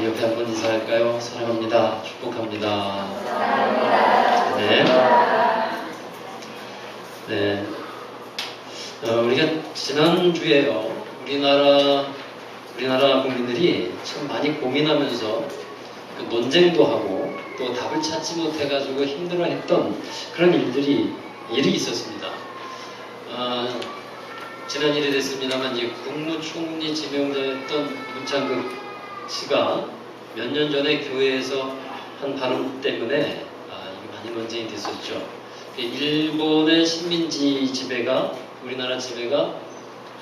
우리 옆에 한번 인사할까요? 사랑합니다. 축복합니다. 네. 네. 우리가 지난주에요. 우리나라 국민들이 참 많이 고민하면서 그 논쟁도 하고 또 답을 찾지 못해가지고 힘들어했던 그런 일이 있었습니다. 지난 일이 됐습니다만 이제 국무총리 지명자였던 문창극 씨가 몇 년 전에 교회에서 한 발언 때문에 많이 논쟁이 됐었죠. 일본의 식민지 지배가 우리나라 지배가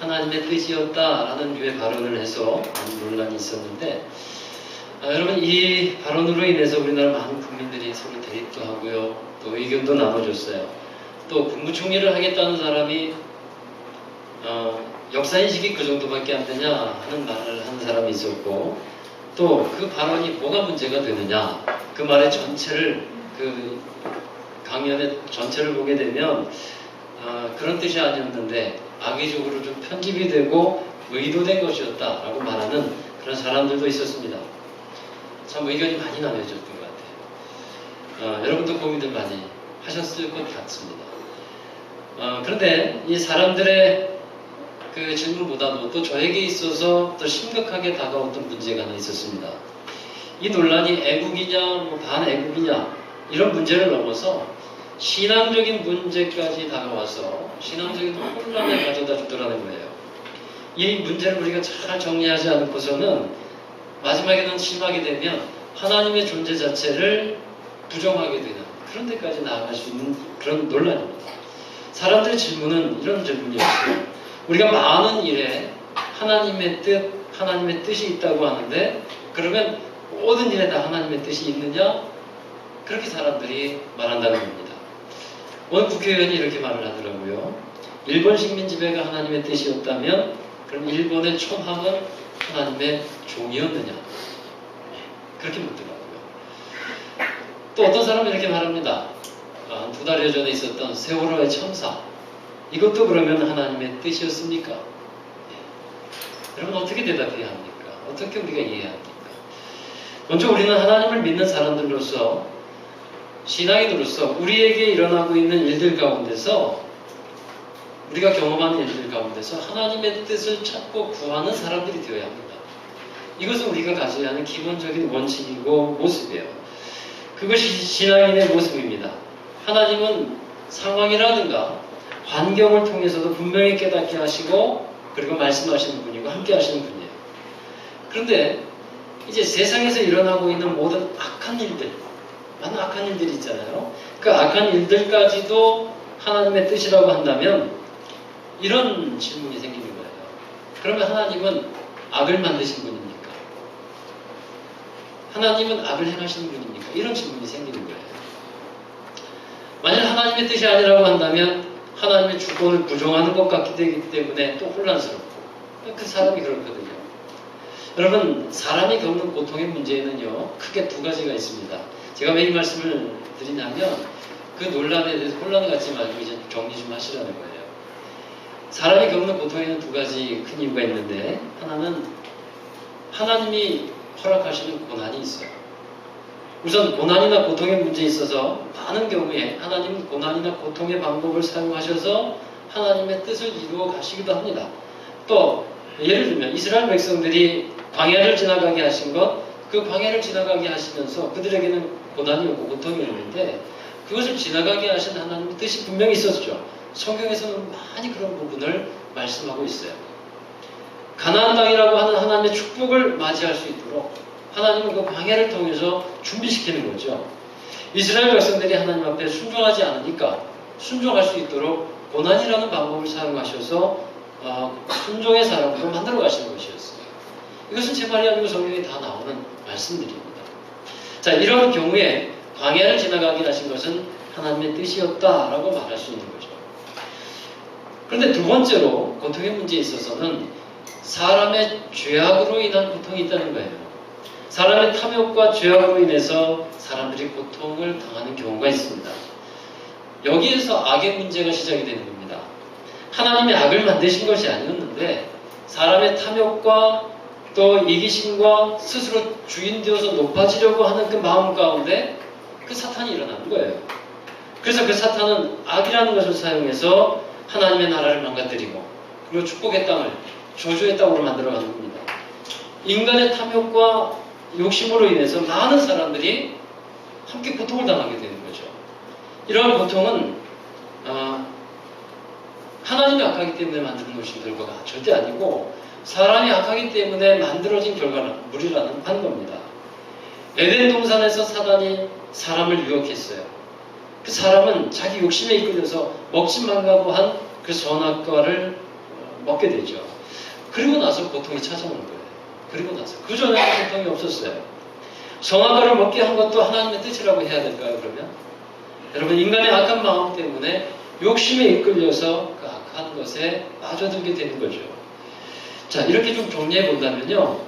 하나님의 뜻이었다라는 류의 발언을 해서 많은 논란이 있었는데 여러분 이 발언으로 인해서 우리나라 많은 국민들이 서로 대립도 하고요. 또 의견도 나눠줬어요. 또 국무총리를 하겠다는 사람이 역사인식이 그 정도밖에 안 되냐 하는 말을 하는 사람이 있었고 또 그 발언이 뭐가 문제가 되느냐 그 말의 전체를 그 강연의 전체를 보게 되면 그런 뜻이 아니었는데 악의적으로 좀 편집이 되고 의도된 것이었다라고 말하는 그런 사람들도 있었습니다. 참 의견이 많이 나뉘어졌던 것 같아요. 여러분도 고민들 많이 하셨을 것 같습니다. 그런데 이 사람들의 그 질문보다도 또 저에게 있어서 더 심각하게 다가왔던 문제가 하나 있었습니다. 이 논란이 애국이냐 뭐 반애국이냐 이런 문제를 넘어서 신앙적인 문제까지 다가와서 신앙적인 혼란을 가져다 주더라는 거예요. 이 문제를 우리가 잘 정리하지 않고서는 마지막에는 심하게 되면 하나님의 존재 자체를 부정하게 되는 그런 데까지 나아갈 수 있는 그런 논란입니다. 사람들의 질문은 이런 질문이었어요. 우리가 많은 일에 하나님의 뜻이 있다고 하는데 그러면 모든 일에 다 하나님의 뜻이 있느냐? 그렇게 사람들이 말한다는 겁니다. 오늘 국회의원이 이렇게 말을 하더라고요. 일본 식민지배가 하나님의 뜻이었다면 그럼 일본의 천황은 하나님의 종이었느냐? 그렇게 묻더라고요. 또 어떤 사람은 이렇게 말합니다. 2달여 전에 있었던 세월호의 참사 이것도 그러면 하나님의 뜻이었습니까? 여러분 어떻게 대답해야 합니까? 어떻게 우리가 이해해야 합니까? 먼저 우리는 하나님을 믿는 사람들로서 신앙인으로서 우리에게 일어나고 있는 일들 가운데서 우리가 경험하는 일들 가운데서 하나님의 뜻을 찾고 구하는 사람들이 되어야 합니다. 이것은 우리가 가져야 하는 기본적인 원칙이고 모습이에요. 그것이 신앙인의 모습입니다. 하나님은 상황이라든가 환경을 통해서도 분명히 깨닫게 하시고 그리고 말씀하시는 분이고 함께 하시는 분이에요. 그런데 이제 세상에서 일어나고 있는 모든 악한 일들 많은 악한 일들이 있잖아요. 그 악한 일들까지도 하나님의 뜻이라고 한다면 이런 질문이 생기는 거예요. 그러면 하나님은 악을 만드신 분입니까? 하나님은 악을 행하시는 분입니까? 이런 질문이 생기는 거예요. 만약 하나님의 뜻이 아니라고 한다면 하나님의 주권을 부정하는 것 같기 되기 때문에 또 혼란스럽고 그 사람이 그렇거든요. 여러분 사람이 겪는 고통의 문제에는요 크게 두 가지가 있습니다. 제가 왜 이 말씀을 드리냐면 그 논란에 대해서 혼란 갖지 말고 이제 정리 좀 하시라는 거예요. 사람이 겪는 고통에는 두 가지 큰 이유가 있는데 하나는 하나님이 허락하시는 고난이 있어요. 우선 고난이나 고통의 문제에 있어서 많은 경우에 하나님은 고난이나 고통의 방법을 사용하셔서 하나님의 뜻을 이루어 가시기도 합니다. 또 예를 들면 이스라엘 백성들이 광야를 지나가게 하신 것, 그 광야를 지나가게 하시면서 그들에게는 고난이 오고 고통이 오는데 그것을 지나가게 하신 하나님의 뜻이 분명히 있었죠. 성경에서는 많이 그런 부분을 말씀하고 있어요. 가나안 땅이라고 하는 하나님의 축복을 맞이할 수 있도록 하나님은 그 광야를 통해서 준비시키는 거죠. 이스라엘 백성들이 하나님 앞에 순종하지 않으니까 순종할 수 있도록 고난이라는 방법을 사용하셔서 순종의 사람으로 만들어 가시는 것이었어요. 이것은 제 말이 아니고 성경에 다 나오는 말씀들입니다. 자, 이런 경우에 광야를 지나가게 하신 것은 하나님의 뜻이었다라고 말할 수 있는 거죠. 그런데 두 번째로 고통의 문제에 있어서는 사람의 죄악으로 인한 고통이 있다는 거예요. 사람의 탐욕과 죄악으로 인해서 사람들이 고통을 당하는 경우가 있습니다. 여기에서 악의 문제가 시작이 되는 겁니다. 하나님이 악을 만드신 것이 아니었는데 사람의 탐욕과 또 이기심과 스스로 주인 되어서 높아지려고 하는 그 마음 가운데 그 사탄이 일어나는 거예요. 그래서 그 사탄은 악이라는 것을 사용해서 하나님의 나라를 망가뜨리고 그리고 축복의 땅을 저주의 땅으로 만들어가는 겁니다. 인간의 탐욕과 욕심으로 인해서 많은 사람들이 함께 고통을 당하게 되는 거죠. 이러한 고통은 하나님이 악하기 때문에 만드는 것인 결과가 절대 아니고 사람이 악하기 때문에 만들어진 결과는 물이라는 한 겁니다. 에덴 동산에서 사단이 사람을 유혹했어요. 그 사람은 자기 욕심에 이끌려서 먹지 말라고 한 그 선악과를 먹게 되죠. 그리고 나서 고통이 찾아오는 거예요. 그리고 나서 그 전에는 고통이 없었어요. 선악과를 먹게 한 것도 하나님의 뜻이라고 해야 될까요? 그러면 여러분, 인간의 악한 마음 때문에 욕심에 이끌려서 그 악한 것에 빠져들게 되는 거죠. 자, 이렇게 좀 정리해 본다면요,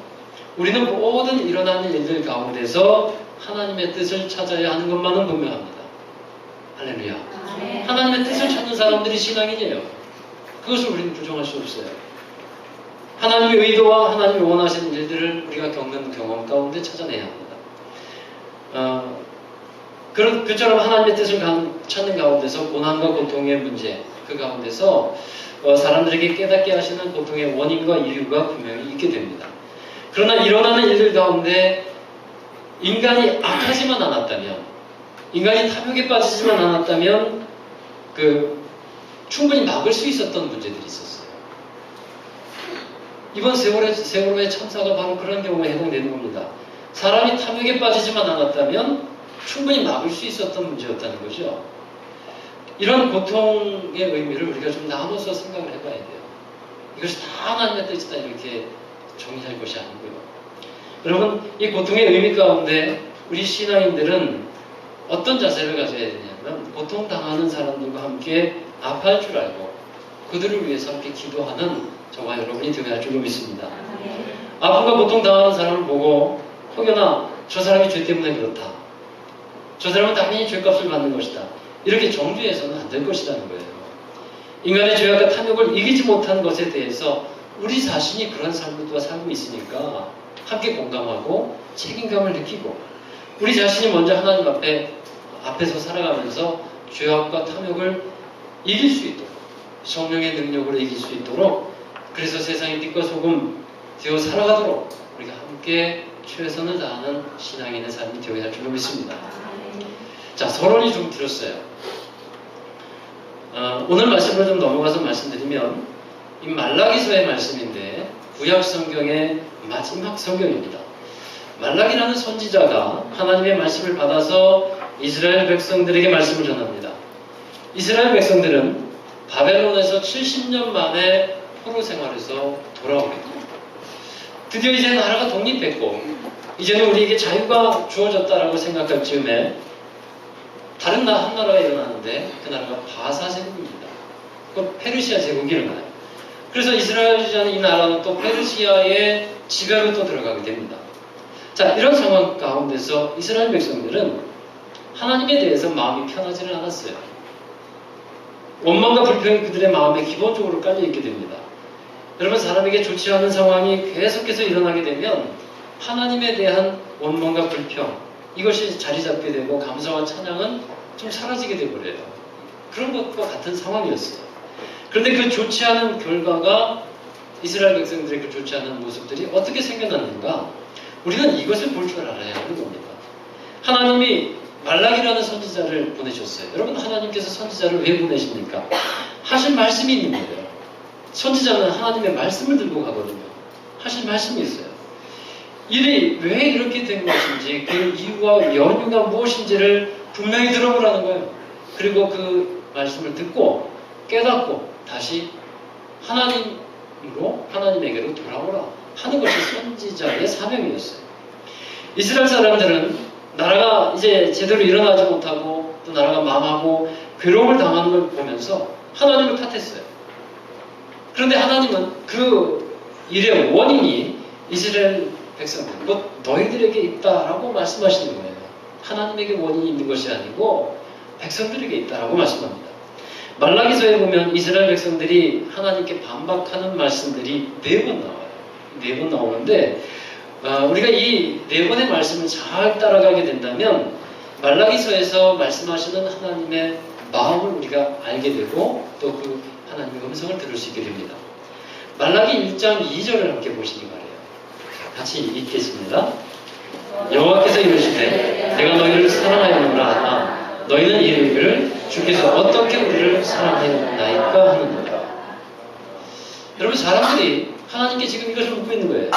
우리는 모든 일어나는 일들 가운데서 하나님의 뜻을 찾아야 하는 것만은 분명합니다. 할렐루야. 하나님의 뜻을 찾는 사람들이 신앙인이에요. 그것을 우리는 부정할 수 없어요. 하나님의 의도와 하나님이 원하시는 일들을 우리가 겪는 경험 가운데 찾아내야 합니다. 그처럼 하나님의 뜻을 찾는 가운데서 고난과 고통의 문제, 그 가운데서 사람들에게 깨닫게 하시는 고통의 원인과 이유가 분명히 있게 됩니다. 그러나 일어나는 일들 가운데 인간이 악하지만 않았다면, 인간이 탐욕에 빠지지만 않았다면 충분히 막을 수 있었던 문제들이 있었어요. 이번 세월호의 참사가 바로 그런 경우에 해당되는 겁니다. 사람이 탐욕에 빠지지만 않았다면 충분히 막을 수 있었던 문제였다는 거죠. 이런 고통의 의미를 우리가 좀 나눠서 생각을 해봐야 돼요. 이것이 다 하나님의 뜻이다 이렇게 정의할 것이 아니고요. 여러분, 이 고통의 의미 가운데 우리 신앙인들은 어떤 자세를 가져야 되냐면, 고통당하는 사람들과 함께 아파할 줄 알고 그들을 위해서 함께 기도하는 저와 여러분이 되어야 할 줄로 믿습니다. 아픔과 고통당하는 사람을 보고 혹여나 저 사람이 죄 때문에 그렇다, 저 사람은 당연히 죄값을 받는 것이다, 이렇게 정죄해서는 안 될 것이라는 거예요. 인간의 죄악과 탐욕을 이기지 못한 것에 대해서 우리 자신이 그런 삶을 또 살고 있으니까 함께 공감하고 책임감을 느끼고 우리 자신이 먼저 하나님 앞에서 살아가면서 죄악과 탐욕을 이길 수 있도록, 성령의 능력으로 이길 수 있도록, 그래서 세상의 빛과 소금 되어 살아가도록 우리가 함께 최선을 다하는 신앙인의 삶이 되어야 할 줄로 믿습니다. 자, 서론이 좀 길었어요. 오늘 말씀으로 좀 넘어가서 말씀드리면, 이 말라기서의 말씀인데 구약 성경의 마지막 성경입니다. 말라기라는 선지자가 하나님의 말씀을 받아서 이스라엘 백성들에게 말씀을 전합니다. 이스라엘 백성들은 바벨론에서 70년 만에 포로 생활에서 돌아옵니다. 드디어 이제 나라가 독립했고 이제는 우리에게 자유가 주어졌다라고 생각할 즈음에 다른 한 나라가 일어나는데 그 나라가 바사 제국입니다. 그 페르시아 제국이 일어나요. 그래서 이스라엘이라는 이 나라는 또 페르시아의 지배로 또 들어가게 됩니다. 자, 이런 상황 가운데서 이스라엘 백성들은 하나님에 대해서 마음이 편하지는 않았어요. 원망과 불평이 그들의 마음에 기본적으로 깔려있게 됩니다. 여러분, 사람에게 좋지 않은 상황이 계속해서 일어나게 되면 하나님에 대한 원망과 불평, 이것이 자리 잡게 되고 감사와 찬양은 좀 사라지게 되버려요. 그런 것과 같은 상황이었어요. 그런데 그 좋지 않은 결과가, 이스라엘 백성들의 그 좋지 않은 모습들이 어떻게 생겨났는가? 우리는 이것을 볼 줄 알아야 하는 겁니다. 하나님이 말라기라는 선지자를 보내셨어요. 여러분, 하나님께서 선지자를 왜 보내십니까? 하실 말씀이 있는 거예요. 선지자는 하나님의 말씀을 들고 가거든요. 하실 말씀이 있어요. 일이 왜 이렇게 된 것인지, 그 이유와 연유가 무엇인지를 분명히 들어보라는 거예요. 그리고 그 말씀을 듣고 깨닫고 다시 하나님에게로 돌아오라 하는 것이 선지자의 사명이었어요. 이스라엘 사람들은 나라가 이제 제대로 일어나지 못하고 또 나라가 망하고 괴로움을 당하는 걸 보면서 하나님을 탓했어요. 그런데 하나님은 그 일의 원인이 이스라엘 백성들, 곧 너희들에게 있다라고 말씀하시는 거예요. 하나님에게 원인이 있는 것이 아니고 백성들에게 있다라고 말씀합니다. 말라기서에 보면 이스라엘 백성들이 하나님께 반박하는 말씀들이 4번 나와요. 네 번 나오는데 우리가 이 네 번의 말씀을 잘 따라가게 된다면 말라기서에서 말씀하시는 하나님의 마음을 우리가 알게 되고 또 그 하나님의 음성을 들을 수 있게 됩니다. 말라기 1장 2절을 함께 보시기 바래요. 같이 읽겠습니다. 여호와께서 이르시되 내가 너희를 사랑하였노라. 너희는 이르기를 주께서 어떻게 우리를 사랑하였나이까 하느니라. 여러분, 사람들이 하나님께 지금 이것을 묻고 있는 거예요.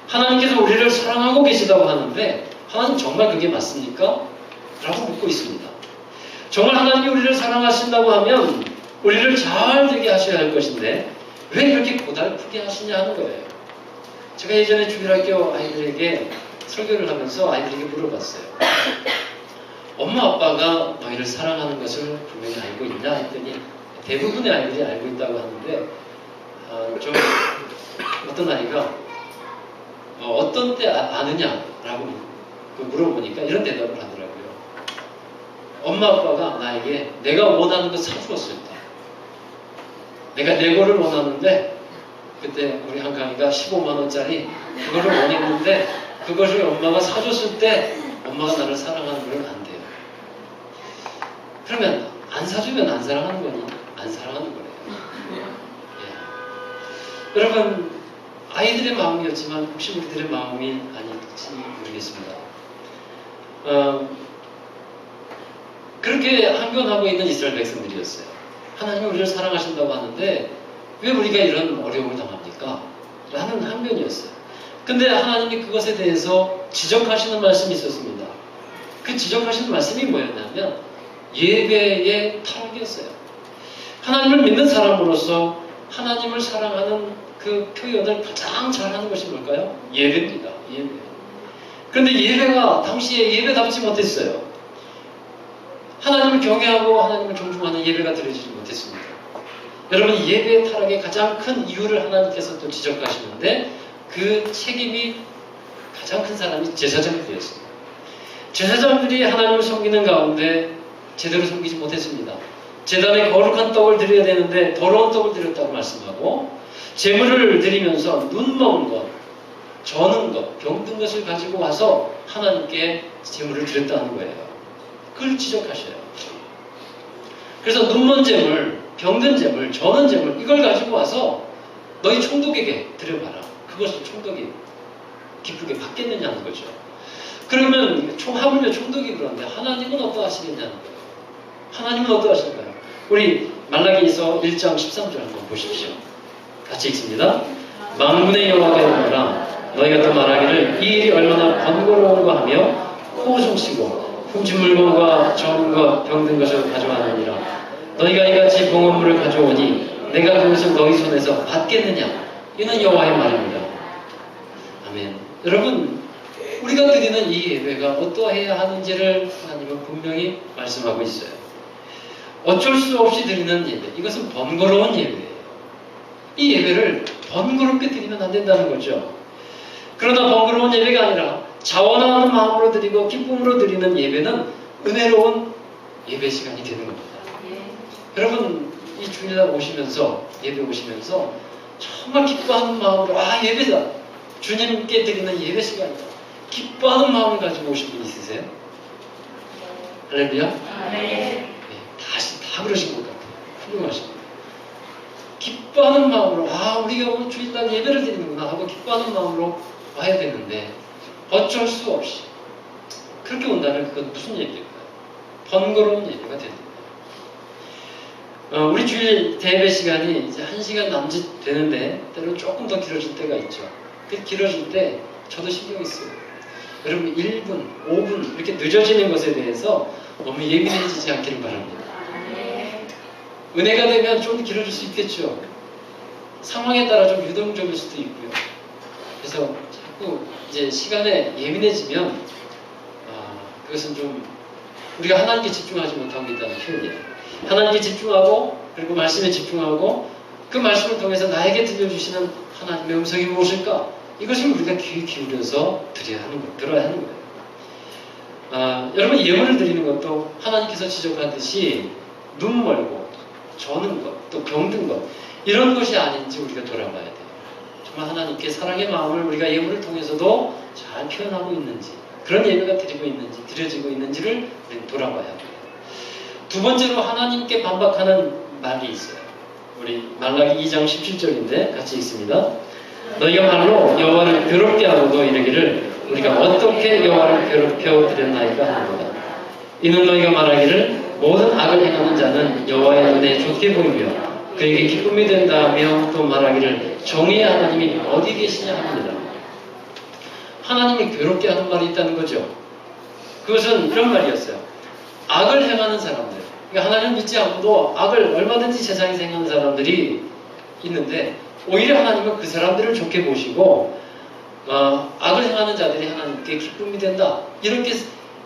하나님께서 우리를 사랑하고 계시다고 하는데 하나님 정말 그게 맞습니까? 라고 묻고 있습니다. 정말 하나님이 우리를 사랑하신다고 하면 우리를 잘 되게 하셔야 할 것인데 왜 그렇게 고달프게 하시냐 하는 거예요. 제가 예전에 주일학교 아이들에게 설교를 하면서 아이들에게 물어봤어요. 엄마 아빠가 너희를 사랑하는 것을 분명히 알고 있냐 했더니 대부분의 아이들이 알고 있다고 하는데 좀 어떤 아이가 어떤 때 아느냐라고 물어보니까 이런 대답을 하더라고요. 엄마 아빠가 나에게 내가 원하는 거 사주었을 때, 내가 레고를 원하는데 그때 우리 한강이가 15만 원짜리 그거를 원했는데 그것을 엄마가 사줬을 때 엄마가 나를 사랑하는 건 안 돼요. 그러면 안 사주면 안 사랑하는 거니? 안 사랑하는 거래요. 예. 여러분, 아이들의 마음이었지만 혹시 우리들의 마음이 아닐지 모르겠습니다. 그렇게 항변하고 있는 이스라엘 백성들이었어요. 하나님이 우리를 사랑하신다고 하는데 왜 우리가 이런 어려움을 당합니까? 라는 항변이었어요. 근데 하나님이 그것에 대해서 지적하시는 말씀이 있었습니다. 그 지적하시는 말씀이 뭐였냐면 예배의 타락이었어요. 하나님을 믿는 사람으로서 하나님을 사랑하는 그 표현을 가장 잘하는 것이 뭘까요? 예배입니다. 예배. 그런데 예배가 당시에 예배답지 못했어요. 하나님을 경외하고 하나님을 존중하는 예배가 드려지지 못했습니다. 여러분, 예배의 타락의 가장 큰 이유를 하나님께서 또 지적하시는데 그 책임이 가장 큰 사람이 제사장들이었습니다. 제사장들이 하나님을 섬기는 가운데 제대로 섬기지 못했습니다. 제단에 거룩한 떡을 드려야 되는데 더러운 떡을 드렸다고 말씀하고 제물을 드리면서 눈먼 것, 저는 것, 병든 것을 가지고 와서 하나님께 제물을 드렸다는 거예요. 그걸 지적하셔요. 그래서 눈먼 제물, 병든 제물, 저는 제물 이걸 가지고 와서 너희 총독에게 드려봐라. 그것을 총독이 기쁘게 받겠느냐는 거죠. 그러면 하물며 총독이 그러는데 하나님은 어떠하시겠냐는 거예요. 하나님은 어떠하실까요? 우리 말라기서 1장 13절 한번 보십시오. 같이 읽습니다. 만군의 여호와가 이르노라. 너희가 또 말하기를 이 일이 얼마나 번거로운가 하며 코좀 쉬고 훔친 물건과 적은 것, 병든 것을 가져가느니라. 너희가 이같이 봉헌물을 가져오니 내가 그것을 너희 손에서 받겠느냐? 이는 여호와의 말입니다. 아멘. 여러분, 우리가 드리는 이 예배가 어떠해야 하는지를 하나님은 분명히 말씀하고 있어요. 어쩔 수 없이 드리는 예배, 이것은 번거로운 예배예요. 이 예배를 번거롭게 드리면 안 된다는 거죠. 그러나 번거로운 예배가 아니라 자원하는 마음으로 드리고 기쁨으로 드리는 예배는 은혜로운 예배 시간이 되는 겁니다. 여러분, 이 주일날 오시면서 예배 오시면서 정말 기뻐하는 마음으로 예배다, 주님께 드리는 예배 시간이다, 기뻐하는 마음을 가지고 오신 분 있으세요? 할렐루야? 네, 다 그러신 것 같아요. 훌륭하십니다. 기뻐하는 마음으로 우리가 오늘 주일날 예배를 드리는구나 하고 기뻐하는 마음으로 와야 되는데 어쩔 수 없이 그렇게 온다면 그건 무슨 얘기일까요? 번거로운 예배가 됩니다. 우리 주일 대예배 시간이 이제 1시간 남짓 되는데 때로 조금 더 길어질 때가 있죠. 그 길어질 때 저도 신경이 쓰여요. 여러분, 1분, 5분 이렇게 늦어지는 것에 대해서 너무 예민해지지 않기를 바랍니다. 은혜가 되면 좀 길어질 수 있겠죠. 상황에 따라 좀 유동적일 수도 있고요. 그래서 자꾸 이제 시간에 예민해지면 그것은 좀 우리가 하나님께 집중하지 못하고 있다는 표현이에요. 하나님께 집중하고 그리고 말씀에 집중하고 그 말씀을 통해서 나에게 들려주시는 하나님의 음성이 무엇일까? 이것을 우리가 귀 기울여서 들어야 하는 거예요. 여러분, 예물을 드리는 것도 하나님께서 지적하듯이 눈 멀고 저는 것, 또 병든 것 이런 것이 아닌지 우리가 돌아봐야 돼요. 정말 하나님께 사랑의 마음을 우리가 예물을 통해서도 잘 표현하고 있는지, 그런 예배가 드려지고 있는지를 우리는 돌아봐야 합니다. 두 번째로 하나님께 반박하는 말이 있어요. 우리 말라기 2장 17절인데 같이 읽습니다. 너희가 말로 여호와를 괴롭게 하고도 이르기를 우리가 어떻게 여호와를 괴롭혀 드렸나이까 하는도다. 이는 너희가 말하기를 모든 악을 행하는 자는 여호와의 눈에 좋게 보이며 그에게 기쁨이 된다며 또 말하기를 정의의 하나님이 어디 계시냐 합니다. 하나님이 괴롭게 하는 말이 있다는 거죠. 그것은 이런 말이었어요. 악을 행하는 사람들, 그러니까 하나님 믿지 않고도 악을 얼마든지 세상에서 행하는 사람들이 있는데 오히려 하나님은 그 사람들을 좋게 보시고 악을 행하는 자들이 하나님께 기쁨이 된다, 이렇게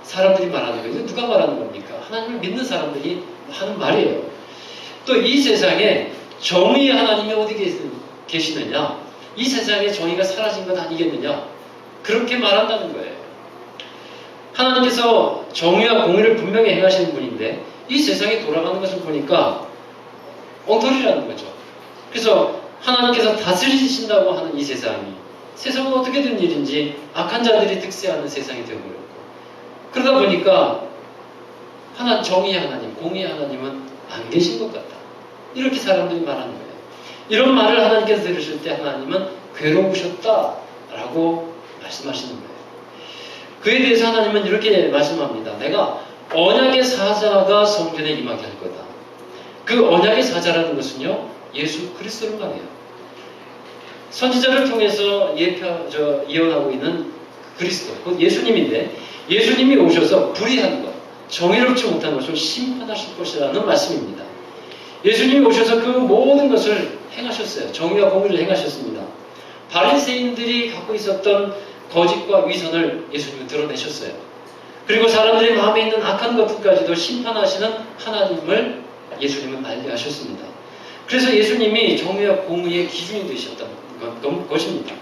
사람들이 말하는 거예요. 이거 누가 말하는 겁니까? 하나님을 믿는 사람들이 하는 말이에요. 또 이 세상에 정의의 하나님이 어디 계시느냐, 이 세상에 정의가 사라진 것 아니겠느냐, 그렇게 말한다는 거예요. 하나님께서 정의와 공의를 분명히 행하시는 분인데 이 세상에 돌아가는 것을 보니까 엉터리라는 거죠. 그래서 하나님께서 다스리신다고 하는 이 세상은 어떻게 된 일인지 악한 자들이 득세하는 세상이 되어버렸고, 그러다 보니까 정의의 하나님, 공의의 하나님은 안 계신 것 같다, 이렇게 사람들이 말하는 거예요. 이런 말을 하나님께서 들으실 때 하나님은 괴로우셨다라고 말씀하시는 거예요. 그에 대해서 하나님은 이렇게 말씀합니다. 내가 언약의 사자가 성전에 임하게 할 거다. 그 언약의 사자라는 것은요, 예수 그리스도를 말해요. 선지자를 통해서 예언하고 있는 그리스도, 곧 예수님인데, 예수님이 오셔서 불의한 것, 정의롭지 못한 것을 심판하실 것이라는 말씀입니다. 예수님이 오셔서 그 모든 것을 행하셨어요. 정의와 공의를 행하셨습니다. 바리새인들이 갖고 있었던 거짓과 위선을 예수님은 드러내셨어요. 그리고 사람들의 마음에 있는 악한 것들까지도 심판하시는 하나님을 예수님은 알게하셨습니다. 그래서 예수님이 정의와 공의의 기준이 되셨던 것입니다.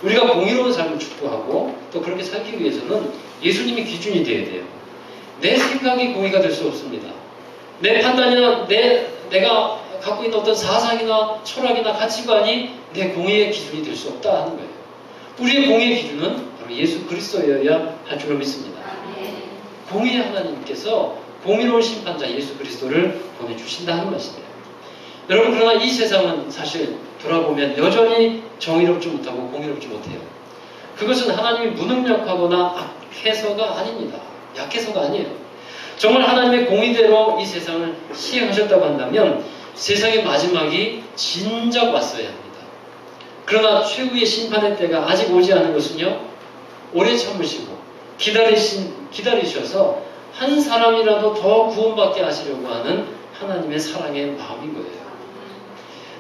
우리가 공의로운 삶을 축복하고 또 그렇게 살기 위해서는 예수님이 기준이 되어야 돼요. 내 생각이 공의가 될 수 없습니다. 내 판단이나 내가 갖고 있는 어떤 사상이나 철학이나 가치관이 내 공의의 기준이 될 수 없다 하는 거예요. 우리의 공의의 기준은 바로 예수 그리스도여야 할 줄로 믿습니다. 공의의 하나님께서 공의로운 심판자 예수 그리스도를 보내주신다 하는 말씀이에요. 여러분, 그러나 이 세상은 사실 돌아보면 여전히 정의롭지 못하고 공의롭지 못해요. 그것은 하나님이 무능력하거나 악해서가 아닙니다. 약해서가 아니에요. 정말 하나님의 공의대로 이 세상을 시행하셨다고 한다면 세상의 마지막이 진작 왔어야 합니다. 그러나 최후의 심판의 때가 아직 오지 않은 것은요, 오래 참으시고 기다리셔서 한 사람이라도 더 구원받게 하시려고 하는 하나님의 사랑의 마음인 거예요.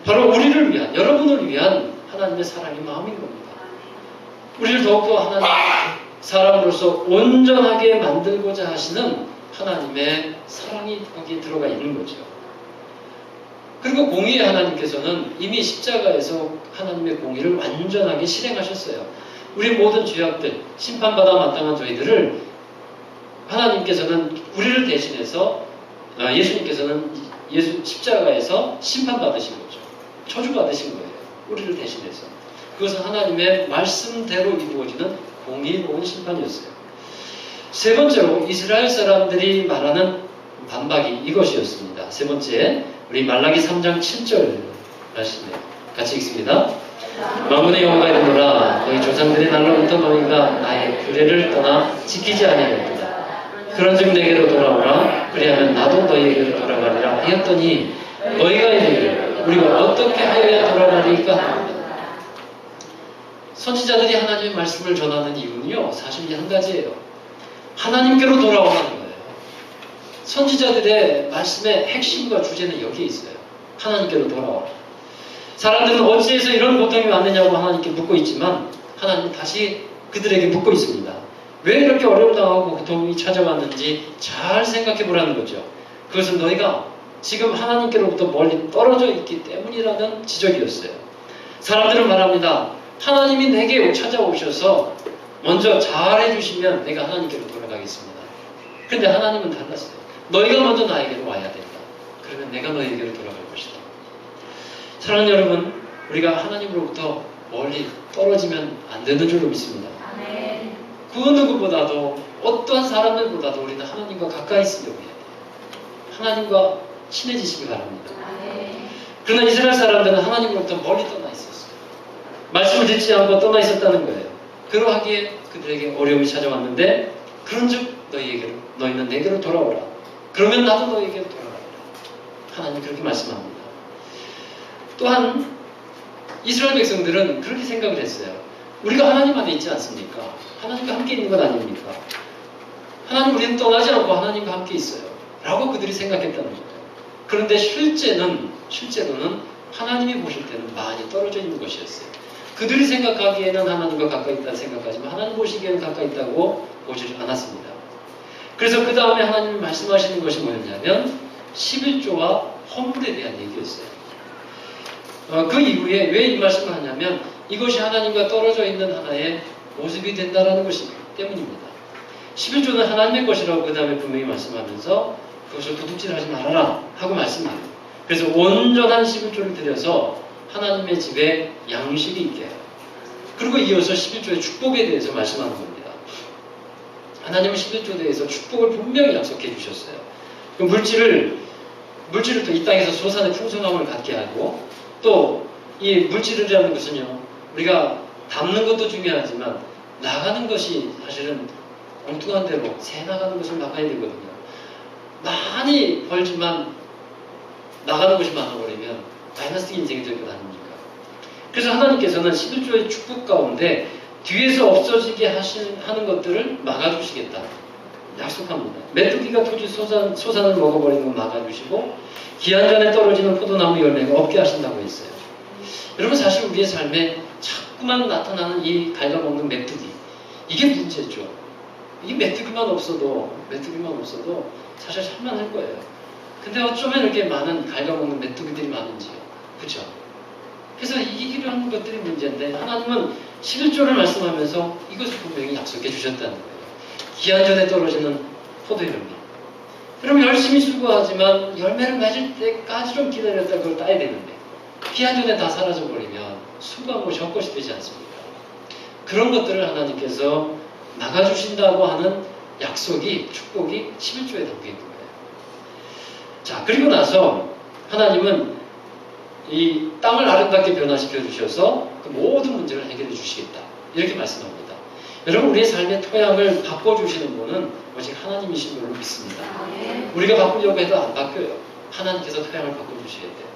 바로 우리를 위한, 여러분을 위한 하나님의 사랑의 마음인 겁니다. 우리를 더욱더 하나님 사람으로서 온전하게 만들고자 하시는 하나님의 사랑이 거기에 들어가 있는 거죠. 그리고 공의의 하나님께서는 이미 십자가에서 하나님의 공의를 완전하게 실행하셨어요. 우리 모든 죄악들, 심판받아 마땅한 저희들을 하나님께서는 우리를 대신해서 예수님께서는 십자가에서 심판받으신 거죠. 저주받으신 거예요. 우리를 대신해서. 그것은 하나님의 말씀대로 이루어지는 공의로운 심판이었어요. 세 번째로 이스라엘 사람들이 말하는 반박이 이것이었습니다. 세 번째, 우리 말라기 3장 7절 말씀이에요. 같이 읽습니다. 만군의 여호와가 이르노라 너희 조상들의 날로부터 너희가 나의 규례를 떠나 지키지 아니하였도다. 그런즉 내게로 돌아오라. 그리하면 나도 너희에게로 돌아가리라 하였더니 너희가 이르기를 우리가 어떻게 하여야 돌아가리까 합니다. 선지자들이 하나님의 말씀을 전하는 이유는요, 사실 한 가지예요. 하나님께로 돌아오라는 거예요. 선지자들의 말씀의 핵심과 주제는 여기에 있어요. 하나님께로 돌아오라. 사람들은 어찌해서 이런 고통이 왔느냐고 하나님께 묻고 있지만 하나님은 다시 그들에게 묻고 있습니다. 왜 이렇게 어려움 당하고 고통이 찾아왔는지 잘 생각해 보라는 거죠. 그것은 너희가 지금 하나님께로부터 멀리 떨어져 있기 때문이라는 지적이었어요. 사람들은 말합니다. 하나님이 내게 찾아오셔서 먼저 잘해주시면 내가 하나님께로 돌아가겠습니다. 그런데 하나님은 달랐어요. 너희가 먼저 나에게로 와야 된다. 그러면 내가 너희에게로 돌아갈 것이다. 사랑하는 여러분, 우리가 하나님으로부터 멀리 떨어지면 안 되는 줄로 믿습니다. 그 누구보다도 어떠한 사람들보다도 우리는 하나님과 가까이 있으려고 해야 돼요. 하나님과 친해지시기 바랍니다. 그러나 이스라엘 사람들은 하나님으로부터 멀리 떠나 있었어요. 말씀을 듣지 않고 떠나 있었다는 거예요. 그러하기에 그들에게 어려움이 찾아왔는데 그런즉 너희는 내게로 돌아오라. 그러면 나도 너희에게로 돌아오라. 하나님 그렇게 말씀합니다. 또한 이스라엘 백성들은 그렇게 생각을 했어요. 우리가 하나님 안에 있지 않습니까? 하나님과 함께 있는 건 아닙니까? 하나님 우리는 떠나지 않고 하나님과 함께 있어요. 라고 그들이 생각했다는 거예요. 그런데 실제로는 하나님이 보실 때는 많이 떨어져 있는 것이었어요. 그들이 생각하기에는 하나님과 가까이 있다고 생각하지만 하나님 보시기에는 가까이 있다고 보지 않았습니다. 그래서 그 다음에 하나님이 말씀하시는 것이 뭐였냐면 11조와 헌물에 대한 얘기였어요. 그 이후에 왜 이 말씀을 하냐면 이것이 하나님과 떨어져 있는 하나의 모습이 된다는 것이기 때문입니다. 11조는 하나님의 것이라고 그 다음에 분명히 말씀하면서 그것을 도둑질하지 말아라 하고 말씀해요. 그래서 온전한 11조를 드려서 하나님의 집에 양식이 있게 해요. 그리고 이어서 11조의 축복에 대해서 말씀하는 겁니다. 하나님은 11조에 대해서 축복을 분명히 약속해 주셨어요. 그 물질을 또 이 땅에서 소산의 풍성함을 갖게 하고 또 이 물질이라는 것은요, 우리가 담는 것도 중요하지만 나가는 것이 사실은 엉뚱한 대로 새 나가는 것을 막아야 되거든요. 많이 벌지만 나가는 것이 많아버리면 마이너스 인생이 될 것 아닙니까? 그래서 하나님께서는 11조의 축복 가운데 뒤에서 없어지게 하는 것들을 막아주시겠다 약속합니다. 메뚜기가 토지 소산을 먹어버리는 걸 막아주시고 기한 전에 떨어지는 포도나무 열매가 없게 하신다고 했어요. 여러분 사실 우리의 삶에 자꾸만 나타나는 이 갉아먹는 메뚜기, 이게 문제죠. 이 메뚜기만 없어도 사실 살만할 거예요. 근데 어쩌면 이렇게 많은 갉아먹는 메뚜기들이 많은지요. 그렇죠? 그래서 이런 것들이 문제인데 하나님은 11조를 말씀하면서 이것을 분명히 약속해 주셨다는 거예요. 기한 전에 떨어지는 포도 열매. 그럼 열심히 수고하지만 열매를 맺을 때까지 좀 기다렸다 그걸 따야 되는데 기한 전에 다 사라져버리면 수고한 것이 헛것이 되지 않습니까? 그런 것들을 하나님께서 막아주신다고 하는 약속이, 축복이 11조에 담겨 있는 거예요. 자, 그리고 나서 하나님은 이 땅을 아름답게 변화시켜 주셔서 그 모든 문제를 해결해 주시겠다. 이렇게 말씀합니다. 여러분, 우리의 삶의 토양을 바꿔주시는 분은 오직 하나님이신 걸로 믿습니다. 우리가 바꾸려고 해도 안 바뀌어요. 하나님께서 토양을 바꿔주시겠대요.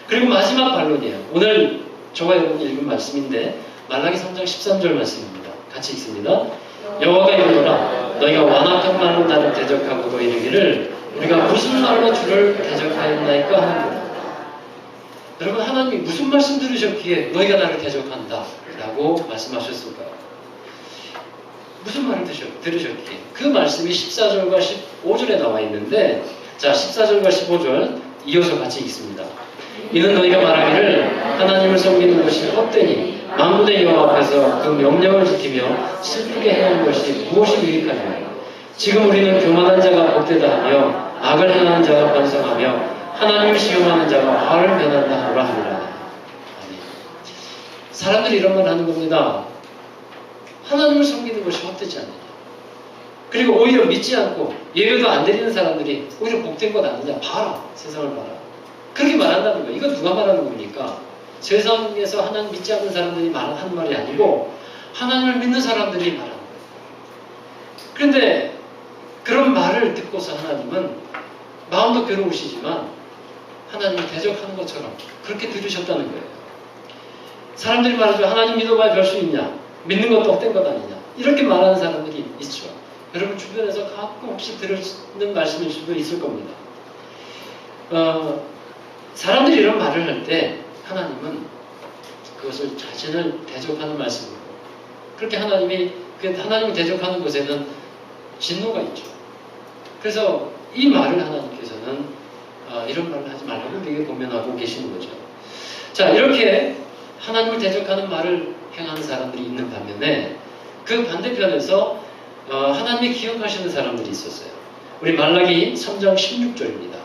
그리고 마지막 반론이에요. 오늘 저와 여러분이 읽은 말씀인데 말라기 3장 13절 말씀입니다. 같이 읽습니다. 여호와가 이르노라 너희가 완악한 말로 나를 대적하고도 이르기를 우리가 무슨 말로 주를 대적하였나이까 하는구나. 여러분, 하나님이 무슨 말씀 들으셨기에 너희가 나를 대적한다 라고 말씀하셨을까요? 무슨 말을 들으셨기에? 그 말씀이 14절과 15절에 나와 있는데, 자, 14절과 15절 이어서 같이 읽습니다. 이는 너희가 말하기를 하나님을 섬기는 것이 헛되니 만군의 여호와 앞에서 그 명령을 지키며 슬프게 행하는 것이 무엇이 유익하냐. 지금 우리는 교만한 자가 복되다 하며 악을 행하는 자가 번성하며 하나님을 시험하는 자가 화를 면한다 하노라 하니라. 사람들이 이런 말 하는 겁니다. 하나님을 섬기는 것이 헛되지 않느냐. 그리고 오히려 믿지 않고 예배도 안 드리는 사람들이 오히려 복된 것 아니냐. 봐라. 세상을 봐라. 그렇게 말한다는 거예요. 이건 누가 말하는 겁니까? 세상에서 하나님 믿지 않는 사람들이 하는 말이 아니고 하나님을 믿는 사람들이 말하는 거예요. 그런데 그런 말을 듣고서 하나님은 마음도 괴로우시지만 하나님을 대적하는 것처럼 그렇게 들으셨다는 거예요. 사람들이 말하죠. 하나님 믿어봐야 별 수 있냐? 믿는 것도 헛된 것 아니냐? 이렇게 말하는 사람들이 있죠. 여러분 주변에서 가끔 혹시 들으는 말씀일 수도 있을 겁니다. 사람들이 이런 말을 할 때 하나님은 그것을 자신을 대적하는 말씀으로, 그렇게 하나님을 대적하는 것에는 진노가 있죠. 그래서 이 말을 하나님께서는 이런 말을 하지 말라고 우리에게 권면하고 계시는 거죠. 자, 이렇게 하나님을 대적하는 말을 행하는 사람들이 있는 반면에 그 반대편에서 하나님이 기억하시는 사람들이 있었어요. 우리 말라기 3장 16절입니다.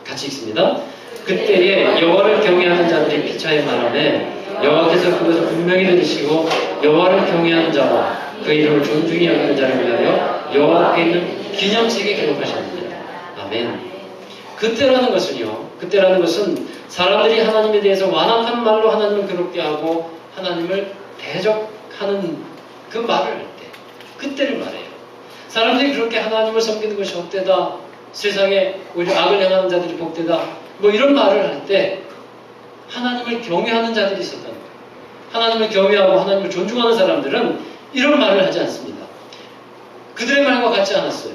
같이 읽습니다. 그때에 여호와를 경외하는 자들이 피차에 말하매 여호와께서 그것을 분명히 들으시고 여호와를 경외하는 자와 그 이름을 존중히 여기는 자를 위하여 여호와 앞에 있는 기념책에 기록하셨느니라. 아멘. 그때라는 것은 사람들이 하나님에 대해서 완악한 말로 하나님을 괴롭게 하고 하나님을 대적하는 그 말을 할 때, 그때를 말해요. 사람들이 그렇게 하나님을 섬기는 것이 헛되다, 세상에 오히려 악을 행하는 자들이 복되다, 뭐 이런 말을 할 때 하나님을 경외하는 자들이 있었다는 거예요. 하나님을 경외하고 하나님을 존중하는 사람들은 이런 말을 하지 않습니다. 그들의 말과 같지 않았어요.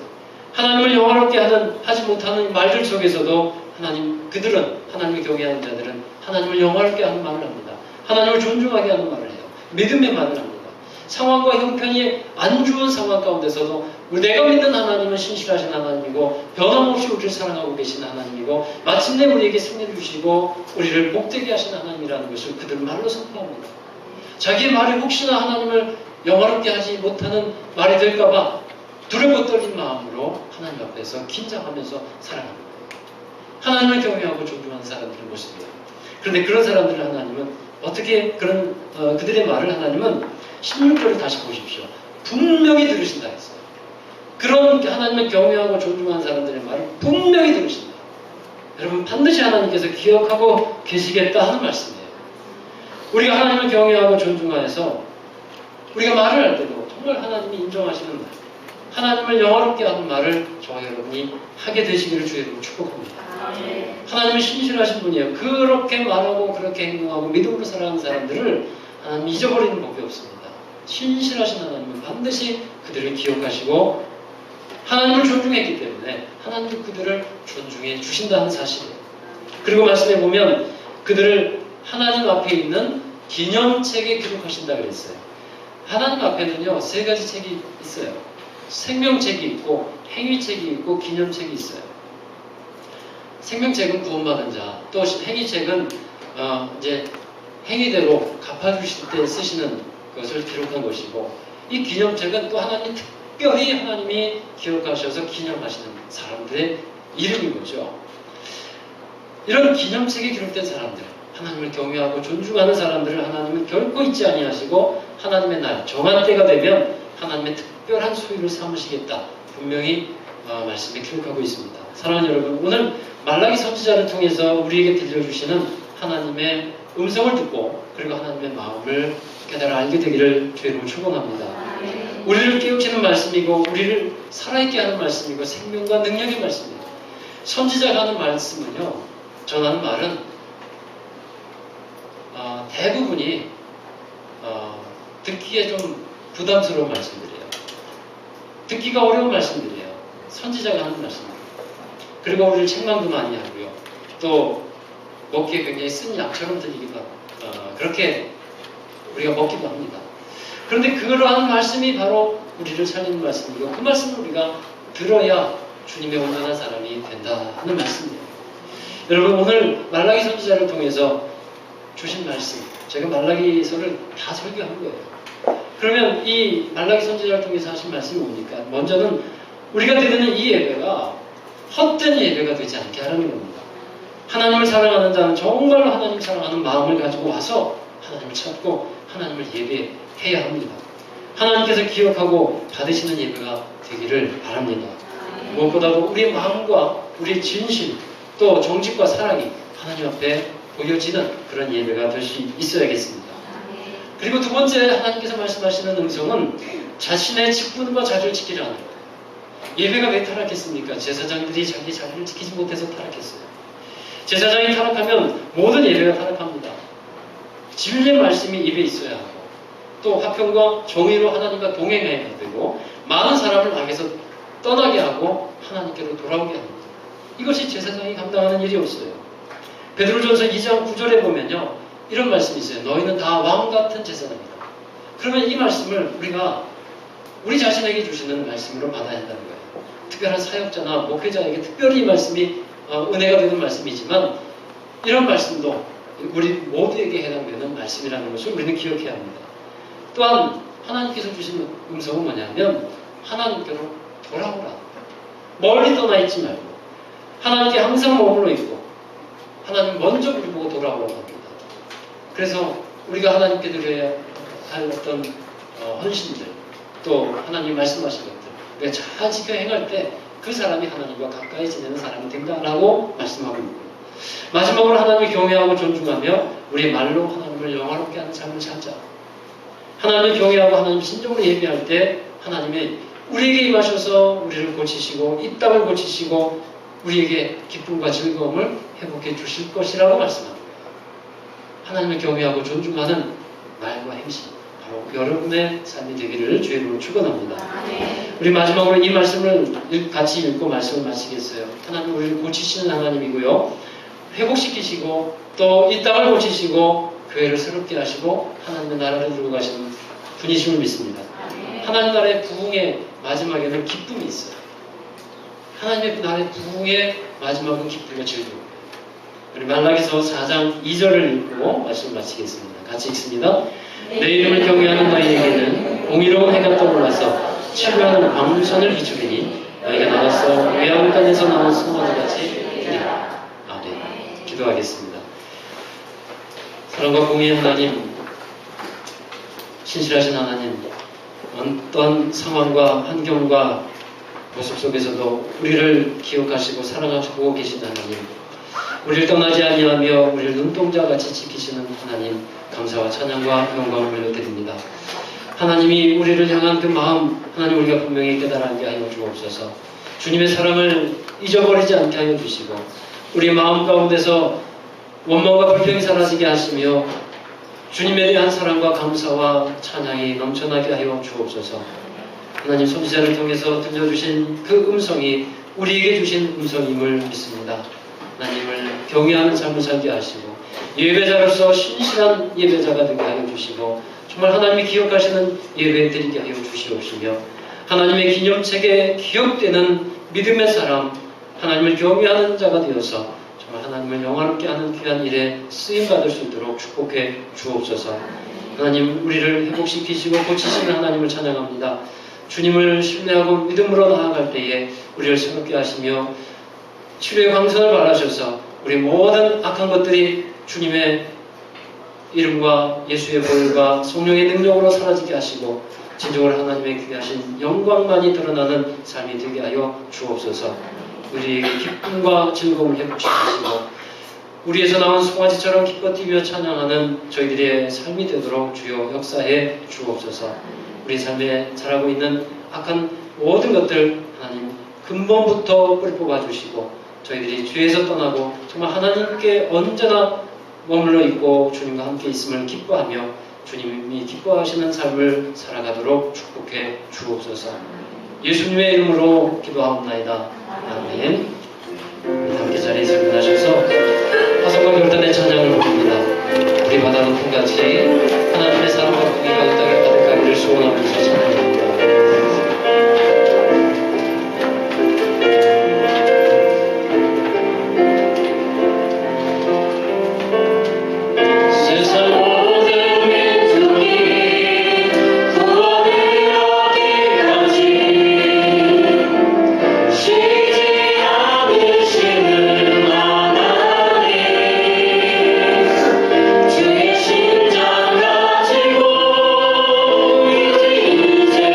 하나님을 영화롭게 하지 못하는 말들 속에서도 그들은 하나님을 경외하는 자들은 하나님을 영화롭게 하는 말을 합니다. 하나님을 존중하게 하는 말을 해요. 믿음의 말을 합니다. 상황과 형편이 안 좋은 상황 가운데서도 내가 믿는 하나님은 신실하신 하나님이고 변함없이 우리를 사랑하고 계신 하나님이고 마침내 우리에게 승리를 주시고 우리를 복되게 하신 하나님이라는 것을 그들 말로 선포합니다. 자기의 말이 혹시나 하나님을 영화롭게 하지 못하는 말이 될까봐 두렵고 떨린 마음으로 하나님 앞에서 긴장하면서 살아갑니다. 하나님을 경외하고 존중하는 사람들의 모습이에요. 그런데 그런 사람들을 하나님은 어떻게 그들의 말을 하나님은 16절을 다시 보십시오. 분명히 들으신다 했어요. 그런 하나님을 경외하고 존중하는 사람들의 말을 분명히 들으신다. 여러분 반드시 하나님께서 기억하고 계시겠다 하는 말씀이에요. 우리가 하나님을 경외하고 존중하여서 우리가 말을 할 때도 정말 하나님이 인정하시는 말, 하나님을 영화롭게 하는 말을 저와 여러분이 하게 되시기를 주의 이름으로 축복합니다. 하나님은 신실하신 분이에요. 그렇게 말하고 그렇게 행동하고 믿음으로 살아가는 사람들을 하나님 잊어버리는 법이 없습니다. 신실하신 하나님은 반드시 그들을 기억하시고 하나님을 존중했기 때문에 하나님도 그들을 존중해 주신다는 사실이에요. 그리고 말씀해 보면 그들을 하나님 앞에 있는 기념책에 기록하신다 그랬어요. 하나님 앞에는요 3가지 책이 있어요. 생명책이 있고 행위책이 있고 기념책이 있어요. 생명책은 구원받은 자, 또 행위책은 이제 행위대로 갚아주실 때 쓰시는 것을 기록한 것이고, 이 기념책은 또 특별히 하나님이 기록하셔서 기념하시는 사람들의 이름인 거죠. 이런 기념책에 기록된 사람들, 하나님을 경외하고 존중하는 사람들을 하나님은 결코 잊지 아니하시고 하나님의 날, 정한 때가 되면 하나님의 특별한 소유를 삼으시겠다. 분명히 말씀에 기록하고 있습니다. 사랑하는 여러분, 오늘 말라기 선지자를 통해서 우리에게 들려주시는 하나님의 음성을 듣고 그리고 하나님의 마음을 깨달아 알게 되기를 주의 이름으로 축원합니다. 우리를 깨우치는 말씀이고 우리를 살아있게 하는 말씀이고 생명과 능력의 말씀입니다. 선지자가 하는 말씀은요, 전하는 말은 대부분이 듣기에 좀 부담스러운 말씀들이에요. 듣기가 어려운 말씀들이에요. 선지자가 하는 말씀입니다. 그리고 우리를 책망도 많이 하고요. 또 먹기에 굉장히 쓴 약처럼 들리기도 하고 그렇게 우리가 먹기도 합니다. 그런데 그러한 말씀이 바로 우리를 살리는 말씀이고 그 말씀을 우리가 들어야 주님의 온전한 사람이 된다 하는 말씀이에요. 여러분 오늘 말라기 선지자를 통해서 주신 말씀, 제가 말라기서를 다 설교한 거예요. 그러면 이 말라기 선지자를 통해서 하신 말씀이 뭡니까? 먼저는 우리가 드리는 이 예배가 헛된 예배가 되지 않게 하라는 겁니다. 하나님을 사랑하는 자는 정말로 하나님 사랑하는 마음을 가지고 와서 하나님을 찾고 하나님을 예배해야 합니다. 하나님께서 기억하고 받으시는 예배가 되기를 바랍니다. 무엇보다도 우리의 마음과 우리의 진심 또 정직과 사랑이 하나님 앞에 보여지는 그런 예배가 될 수 있어야겠습니다. 그리고 두 번째 하나님께서 말씀하시는 음성은 자신의 직분과 자리를 지키려 하는 것. 예배가 왜 타락했습니까? 제사장들이 자기 자리를 지키지 못해서 타락했어요. 제사장이 타락하면 모든 예배가 타락합니다. 진리의 말씀이 입에 있어야 하고 또 화평과 정의로 하나님과 동행해야 되고 많은 사람을 악에서 떠나게 하고 하나님께로 돌아오게 합니다. 이것이 제사장이 감당하는 일이 없어요. 베드로전서 2장 9절에 보면요 이런 말씀이 있어요. 너희는 다 왕같은 제사장이다. 그러면 이 말씀을 우리가 우리 자신에게 주시는 말씀으로 받아야 한다는 거예요. 특별한 사역자나 목회자에게 특별히 이 말씀이 은혜가 되는 말씀이지만 이런 말씀도 우리 모두에게 해당되는 말씀이라는 것을 우리는 기억해야 합니다. 또한 하나님께서 주신 음성은 뭐냐면 하나님께로 돌아오라. 멀리 떠나 있지 말고 하나님께 항상 머물러 있고 하나님 먼저 우리 보고 돌아오라고 합니다. 그래서 우리가 하나님께 드려야 할 어떤 헌신들, 또 하나님 말씀하신 것들, 우리가 잘 지켜 행할 때 그 사람이 하나님과 가까이 지내는 사람이 된다라고 말씀하고 있고요. 마지막으로 하나님을 경외하고 존중하며 우리의 말로 하나님을 영화롭게 하는 삶을 살자. 하나님을 경외하고 하나님 신정으로 예배할 때 하나님이 우리에게 임하셔서 우리를 고치시고 이 땅을 고치시고 우리에게 기쁨과 즐거움을 회복해 주실 것이라고 말씀합니다. 하나님을 경외하고 존중하는 말과 행실, 바로 여러분의 삶이 되기를 주의 이름으로 축원합니다. 우리 마지막으로 이 말씀을 같이 읽고 말씀을 마치겠어요. 하나님 우리를 고치시는 하나님이고요, 회복시키시고 또 이 땅을 고치시고 교회를 새롭게 하시고 하나님의 나라를 이루고 가시는 분이심을 믿습니다. 하나님 나라의 부흥의 마지막에는 기쁨이 있어요. 하나님의 나라의 부흥의 마지막은 기쁨과 즐거움. 우리 말라기서 4장 2절을 읽고 말씀을 마치겠습니다. 같이 읽습니다. 내 이름을 경외하는 너희에게는 공의로운 해가 떠올라서 치료하는 광선을 비추리니 너희가 나가서 외양간 땅에서 나온 송아지같이 되리라. 아멘. 기도하겠습니다. 사랑과 공의의 하나님, 신실하신 하나님, 어떤 상황과 환경과 모습 속에서도 우리를 기억하시고 사랑하시고 계신 하나님, 우리를 떠나지 아니하며 우리를 눈동자같이 지키시는 하나님, 감사와 찬양과 영광을 올려드립니다. 하나님이 우리를 향한 그 마음, 하나님 우리가 분명히 깨달게 하여 주옵소서. 주님의 사랑을 잊어버리지 않게 하여 주시고 우리 마음 가운데서 원망과 불평이 사라지게 하시며 주님에 대한 사랑과 감사와 찬양이 넘쳐나게 하여 주옵소서. 하나님 선지자를 통해서 들려주신 그 음성이 우리에게 주신 음성임을 믿습니다. 하나님을 경외하는 삶을 살게 하시고 예배자로서 신실한 예배자가 되게 하여 주시고 정말 하나님이 기억하시는 예배 드리게 하여 주시옵시며 하나님의 기념책에 기억되는 믿음의 사람, 하나님을 경외하는 자가 되어서 정말 하나님을 영화롭게 하는 귀한 일에 쓰임받을 수 있도록 축복해 주옵소서. 하나님 우리를 회복시키시고 고치시는 하나님을 찬양합니다. 주님을 신뢰하고 믿음으로 나아갈 때에 우리를 새롭게 하시며 치료의 광선을 발하셔서 우리 모든 악한 것들이 주님의 이름과 예수의 보혈과 성령의 능력으로 사라지게 하시고 진정으로 하나님의 귀하신 영광만이 드러나는 삶이 되게 하여 주옵소서. 우리에게 기쁨과 즐거움을 회복시키시고 우리에서 나온 송아지처럼 기뻐 뛰며 찬양하는 저희들의 삶이 되도록 주여 역사해 주옵소서. 우리 삶에 자라고 있는 악한 모든 것들 하나님 근본부터 뿌리 뽑아주시고 저희들이 죄에서 떠나고 정말 하나님께 언제나 머물러 있고 주님과 함께 있음을 기뻐하며 주님이 기뻐하시는 삶을 살아가도록 축복해 주옵소서. 예수님의 이름으로 기도하옵나이다. 아멘. 함께 자리에서 일어나셔서 화성과 결단의 찬양을 부릅니다. 우리 바다 높음같이 하나님의 사랑과 공의가 이 땅에 가득하기를 소원하면서 찬양합니다. 주의 심장 가지고 이제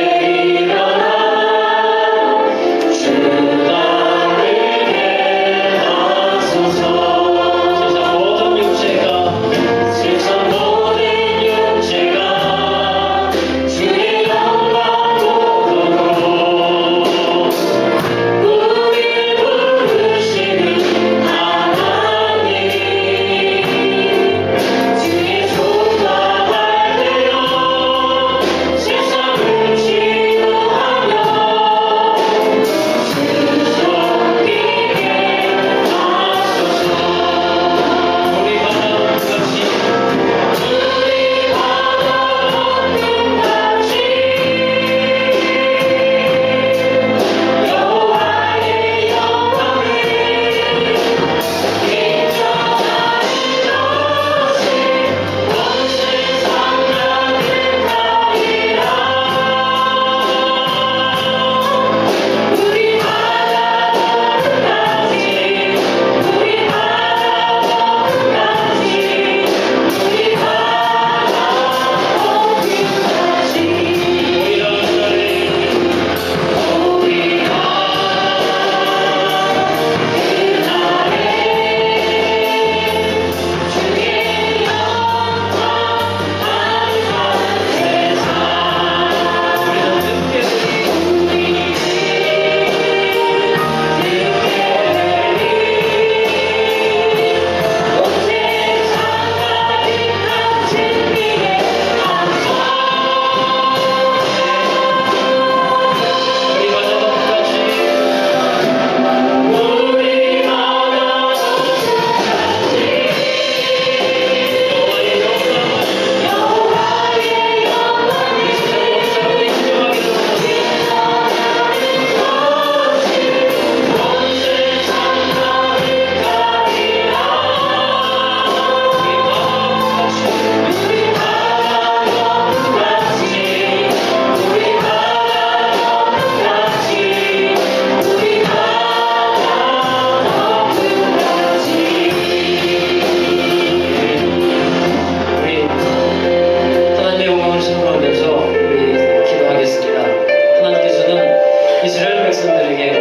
백성들에게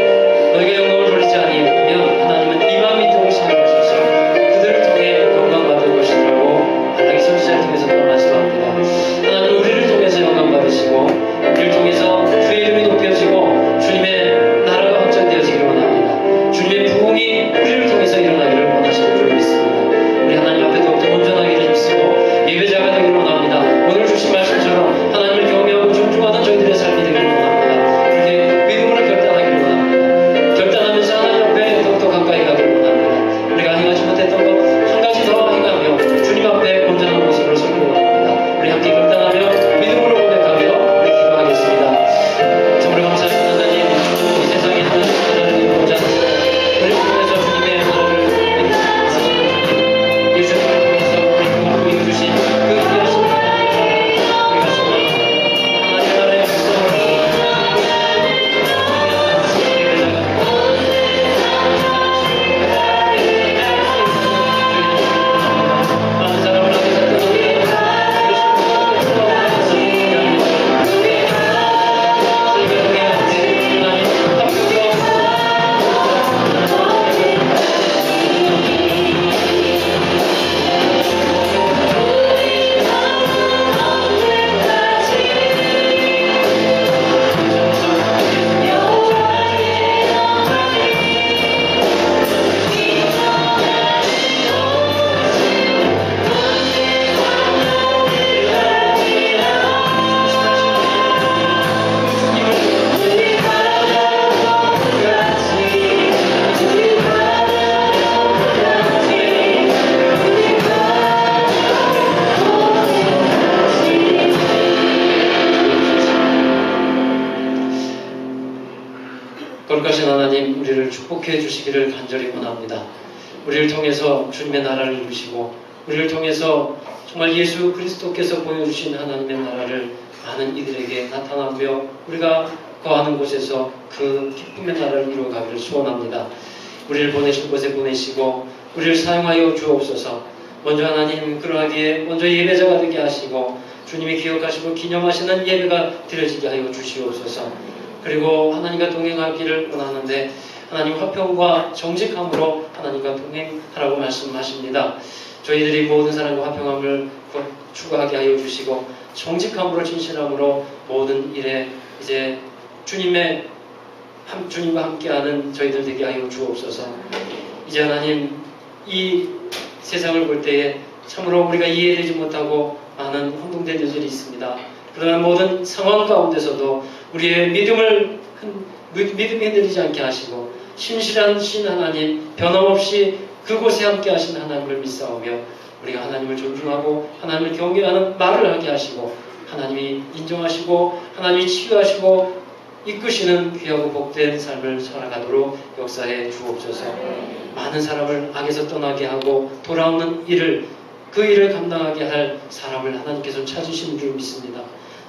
너희가 영광을 돌리지 아니하면 하나님은 이 마음이 동시하셔서 그들을 통해 영광 받을 것이라고 말라기 선지자를 통해서 또 말씀합니다. 하나님 우리를 통해서 영광 받으시고 우리를 통해서 주의 이름이 높여지고 주님의 나라가 확장되어지기를 원합니다. 주님의 부흥이 우리를 통해서 일어나기를 원하시는 줄 믿습니다. 우리 하나님 앞에 더욱더 온전하기를 힘쓰고 예배자가 되기를 원합니다. 오늘 주신 말씀처럼 하나님을 경외하고 존중하는 저희들의 삶이 되기를 원합니다. 그렇게 믿음으로 결단하기를 원합니다. 결단하면서 하나님 앞에 더욱더 가까이 가기를 원합니다. 우리가 행하지 못했던 것 한 가지 더 행하며 주님 앞에 온전한 모습을 서기를 원합니다. 우리 함께 결단하며 믿음으로 고백하며 우리 기도하겠습니다. 정말 감사합니다. 하나님, 이 세상에 있는 하나님을 보자 우리를 통해서 주님의 나라를 예수님을 통해서 우리 보여주신 그 귀하신 우리가 소망합니다. 하나님 나라의 백성으로 많은 사람을 거룩하신 하나님, 우리를 축복해 주시기를 간절히 원합니다. 우리를 통해서 주님의 나라를 이루시고 우리를 통해서 정말 예수 그리스도께서 보여주신 하나님의 나라를 많은 이들에게 나타나며 우리가 거하는 곳에서 그 기쁨의 나라를 이루어가기를 소원합니다. 우리를 보내실 곳에 보내시고 우리를 사용하여 주옵소서. 먼저 하나님, 그러하기에 먼저 예배자가 되게 하시고 주님이 기억하시고 기념하시는 예배가 드려지게 하여 주시옵소서. 그리고 하나님과 동행하기를 원하는데 하나님 화평과 정직함으로 하나님과 동행하라고 말씀하십니다. 저희들이 모든 사람과 화평함을 추구하게 하여 주시고 정직함으로 진실함으로 모든 일에 이제 주님과 함께하는 저희들 되게 하여 주옵소서. 이제 하나님, 이 세상을 볼 때에 참으로 우리가 이해되지 못하고 많은 혼동된 일들이 있습니다. 그러나 모든 상황 가운데서도 우리의 믿음이 흔들리지 않게 하시고 신실한 신 하나님, 변함없이 그곳에 함께 하신 하나님을 믿사오며 우리가 하나님을 존중하고 하나님을 경외하는 말을 하게 하시고 하나님이 인정하시고 하나님이 치유하시고 이끄시는 귀하고 복된 삶을 살아가도록 역사해 주옵소서. 많은 사람을 악에서 떠나게 하고 돌아오는 그 일을 감당하게 할 사람을 하나님께서 찾으시는 줄 믿습니다.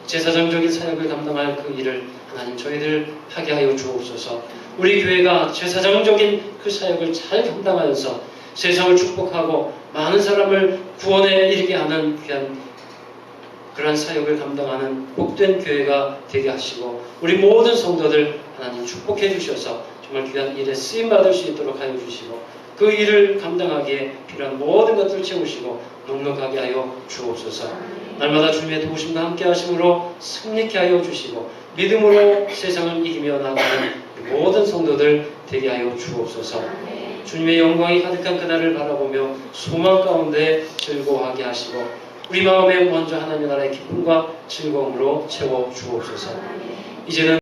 제사장적인 사역을 감당할 그 일을 하나님 저희들 하게 하여 주옵소서. 우리 교회가 제사장적인 그 사역을 잘 감당하여서 세상을 축복하고 많은 사람을 구원에 이르게 하는 귀한 그러한 사역을 감당하는 복된 교회가 되게 하시고 우리 모든 성도들 하나님 축복해 주셔서 정말 귀한 일에 쓰임받을 수 있도록 하여 주시고 그 일을 감당하기에 필요한 모든 것들을 채우시고 넉넉하게 하여 주옵소서. 날마다 주님의 도우심과 함께 하심으로 승리케 하여 주시고 믿음으로 세상을 이기며 나가는 모든 성도들 되게 하여 주옵소서. 주님의 영광이 가득한 그날을 바라보며 소망 가운데 즐거워하게 하시고 우리 마음에 먼저 하나님의 나라의 기쁨과 즐거움으로 채워 주옵소서. 이제는